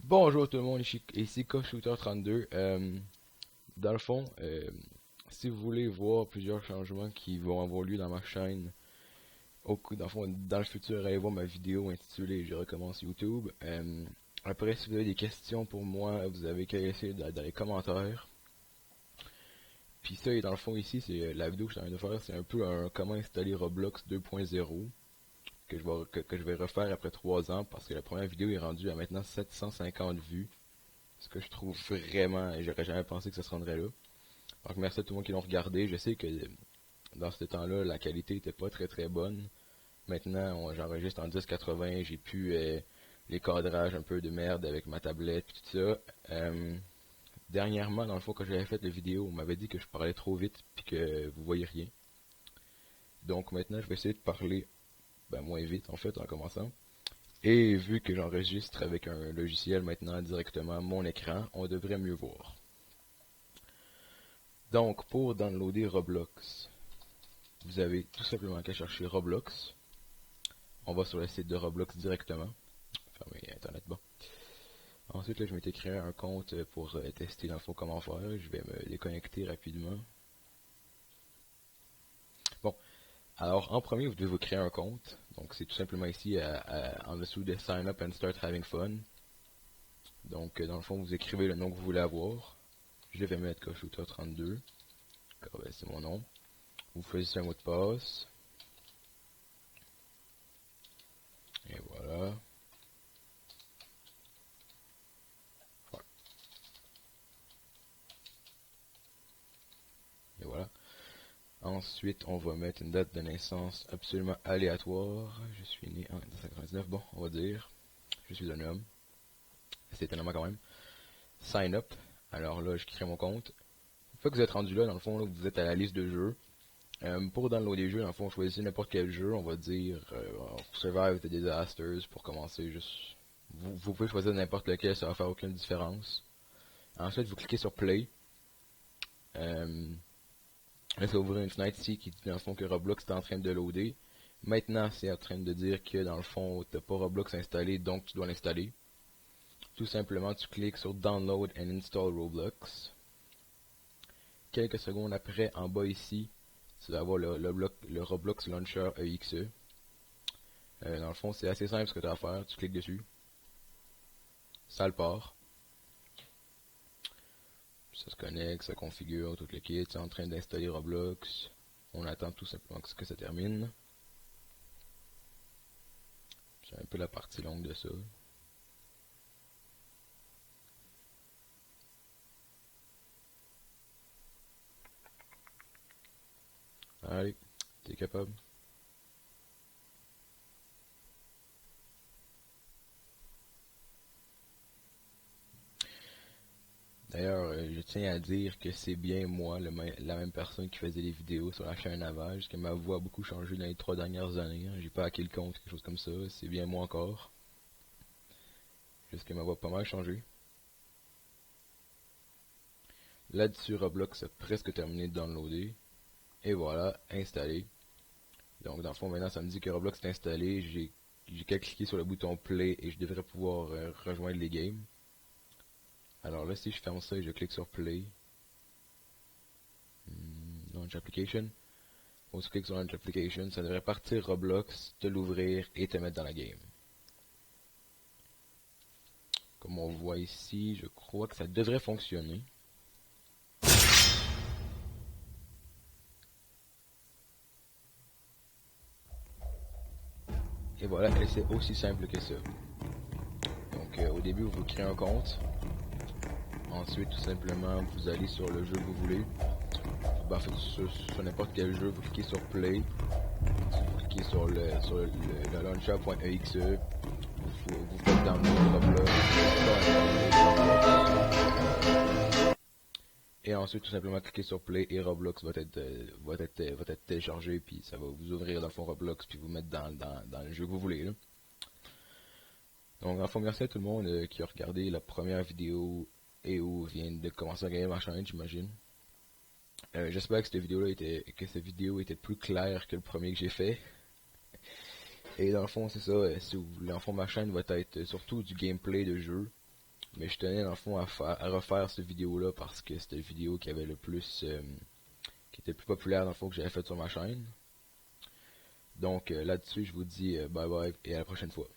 Bonjour tout le monde, ici KShooter32. Dans le fond, si vous voulez voir plusieurs changements qui vont avoir lieu dans ma chaîne, dans le fond, dans le futur, allez voir ma vidéo intitulée Je recommence YouTube. Après, si vous avez des questions pour moi, vous avez qu'à laisser dans les commentaires. Puis ça, et dans le fond ici, c'est la vidéo que je suis en train de faire, c'est un peu un comment installer Roblox 2.0 que je vais refaire après 3 ans parce que la première vidéo est rendue à maintenant 750 vues. Ce que je trouve vraiment, j'aurais jamais pensé que ça se rendrait là. Donc merci à tout le monde qui l'ont regardé. Je sais que dans ce temps-là, la qualité était pas très bonne. Maintenant, j'enregistre en 1080, j'ai pu les cadrages un peu de merde avec ma tablette et tout ça. Dernièrement, dans le fond, quand j'avais fait la vidéo, on m'avait dit que je parlais trop vite puis que vous voyez rien. Donc maintenant, je vais essayer de parler moins vite en fait en commençant. Et vu que j'enregistre avec un logiciel maintenant directement mon écran, on devrait mieux voir. Donc, pour downloader Roblox, vous avez tout simplement qu'à chercher Roblox. On va sur le site de Roblox directement. Fermez Internet, bon. Ensuite, là, je m'étais créé un compte pour tester dans le fond comment faire. Je vais me déconnecter rapidement. Bon, alors en premier, vous devez vous créer un compte. Donc, c'est tout simplement ici en dessous de Sign Up and Start Having Fun. Donc, dans le fond, vous écrivez le nom que vous voulez avoir. Je vais mettre KShooter32. C'est mon nom. Vous choisissez un mot de passe. Et voilà. Et voilà. Ensuite, on va mettre une date de naissance absolument aléatoire. Je suis né en 1999. Bon, on va dire. Je suis un homme. C'est étonnamment quand même. Sign up. Alors là, je crée mon compte. Une fois que vous êtes rendu là, dans le fond, là, vous êtes à la liste de jeux. Pour downloader des jeux, dans le fond, choisissez n'importe quel jeu. On va dire Survive the Disasters pour commencer. Juste, vous pouvez choisir n'importe lequel, ça va faire aucune différence. Ensuite, vous cliquez sur Play. Là, ça va ouvrir une fenêtre ici qui dit dans le fond que Roblox est en train de loader. Maintenant, c'est en train de dire que dans le fond, tu n'as pas Roblox installé, donc tu dois l'installer. Tout simplement, tu cliques sur Download and Install Roblox. Quelques secondes après, en bas ici, tu vas avoir le Roblox Launcher EXE. Dans le fond, c'est assez simple ce que tu as à faire. Tu cliques dessus. Ça le part. Ça se connecte, ça configure, tout le kit. C'est en train d'installer Roblox. On attend tout simplement que ça termine. C'est un peu la partie longue de ça. Allez, t'es capable. D'ailleurs, je tiens à dire que c'est bien moi, la même personne qui faisait les vidéos sur la chaîne avant, juste que ma voix a beaucoup changé dans les 3 dernières années. J'ai pas hacké le compte, quelque chose comme ça. C'est bien moi encore. Juste que ma voix a pas mal changé. Là-dessus, Roblox a presque terminé de downloader. Et voilà, installé. Donc dans le fond, maintenant, ça me dit que Roblox est installé. J'ai qu'à cliquer sur le bouton Play et je devrais pouvoir rejoindre les games. Alors là, si je ferme ça et je clique sur Play, Launch Application, on se clique sur Launch Application, ça devrait partir Roblox, te l'ouvrir et te mettre dans la game. Comme on voit ici, je crois que ça devrait fonctionner. Et voilà, et c'est aussi simple que ça. Donc au début, vous créez un compte. Ensuite, tout simplement, vous allez sur le jeu que vous voulez. En fait, sur n'importe quel jeu, vous cliquez sur Play. Vous cliquez sur le launcher.exe. Vous faites download Roblox. Et ensuite, tout simplement, cliquez sur Play et Roblox va être téléchargé. Puis ça va vous ouvrir dans le fond Roblox. Puis vous mettre dans le jeu que vous voulez. Là. Donc, en fond, merci à tout le monde qui a regardé la première vidéo et où vient de commencer à gagner ma chaîne, j'imagine. J'espère que cette vidéo était plus claire que le premier que j'ai fait. Et dans le fond, c'est ça. Si vous voulez, en fond, ma chaîne va être surtout du gameplay de jeu. Mais je tenais dans le fond à refaire cette vidéo là parce que c'était la vidéo qui avait le plus qui était le plus populaire dans le fond que j'avais fait sur ma chaîne. Donc là-dessus je vous dis bye bye et à la prochaine fois.